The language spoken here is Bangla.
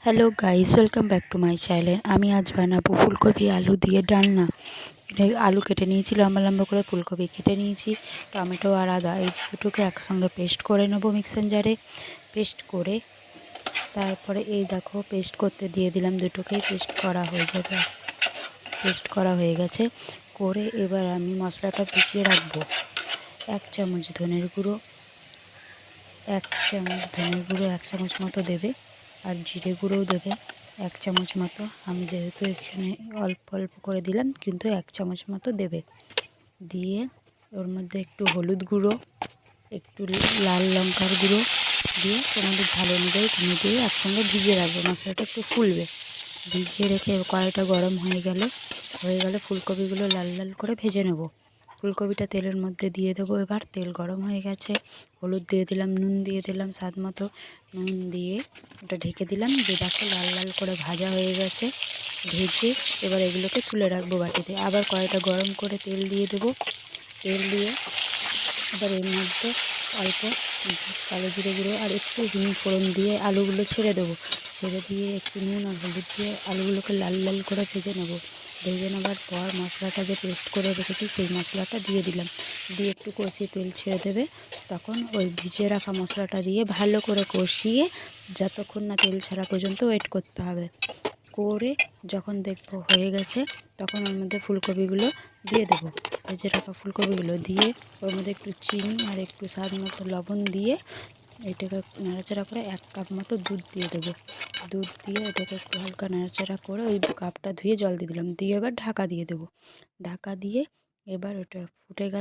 Hello guys, welcome back to my channel. আমি আজ বানাবো ফুলকপি আলু দিয়ে ডালনা। আলু কেটে নিয়েছি, লম্বা লম্বা করে ফুলকপি কেটে নিয়েছি, টমেটো আর আদা এই দুটোকে একসঙ্গে পেস্ট করে নেবো মিক্সার জারে। পেস্ট করে তারপরে এই দেখো পেস্ট করতে দিয়ে দিলাম, দুটোকেই পেস্ট করা হয়ে যাবে। পেস্ট করা হয়ে গেছে। করে এবার আমি মশলাটা ভিজিয়ে রাখবো। 1 চামচ ধনের গুঁড়ো, 1 চামচ ধনের গুঁড়ো 1 চামচ মতো দেবে, আর জিরে গুঁড়োও দেবে 1 চামচ মতো। আমি যেহেতু এখানে অল্প অল্প করে দিলাম, কিন্তু 1 চামচ মতো দেবে। দিয়ে ওর মধ্যে একটু হলুদ গুঁড়ো, একটু লাল লঙ্কার গুঁড়ো দিয়ে তোমাদের ঝাল অনুযায়ী তুমি দিয়ে একসঙ্গে ভিজিয়ে রাখবে। মশলাটা একটু ফুলবে, ভিজিয়ে রেখে কড়াইটা গরম হয়ে গেলে ফুলকপিগুলো লাল লাল করে ভেজে নেব। ফুলকপিটা তেলের মধ্যে দিয়ে দেবো। এবার তেল গরম হয়ে গেছে, হলুদ দিয়ে দিলাম, নুন দিয়ে দিলাম স্বাদ মতো। নুন দিয়ে ওটা ঢেকে দিলাম। যে দেখো লাল লাল করে ভাজা হয়ে গেছে। ভেজে এবার এগুলোকে তুলে রাখবো বাটিতে। আবার কড়াইটা গরম করে তেল দিয়ে দেবো। তেল দিয়ে এবার এর মধ্যে অল্প কালো জিরে গুঁড়ো আর একটু হিং ফোড়ন দিয়ে আলুগুলো ছেড়ে দেবো। ছেড়ে দিয়ে একটু নুন আর হলুদ দিয়ে আলুগুলোকে লাল লাল করে ভেজে নেব। ভেজে নেবার পর মশলাটা যে পেস্ট করে রেখেছি সেই মশলাটা দিয়ে দিলাম। দিয়ে একটু কষিয়ে তেল ছেড়ে দেবে। তখন ওই ভিজিয়ে রাখা মশলাটা দিয়ে ভালো করে কষিয়ে যতক্ষণ না তেল ছাড়া পর্যন্ত ওয়েট করতে হবে। করে যখন দেখবো হয়ে গেছে, তখন ওর মধ্যে ফুলকপিগুলো দিয়ে দেবো। ভেজে রাখা ফুলকপিগুলো দিয়ে ওর মধ্যে একটু চিনি আর একটু স্বাদ মতো লবণ দিয়ে এটাকে নাড়াচাড়া করে 1 কাপ মতো দুধ দিয়ে দেবো। দুধ দিয়ে এটাকে একটু হালকা নাড়াচাড়া করে ওই কাপটা ধুয়ে জল দিয়ে দিলাম। দিয়ে এবার ঢাকা দিয়ে দেবো। ঢাকা দিয়ে এবার ওটা ফুটে গেলে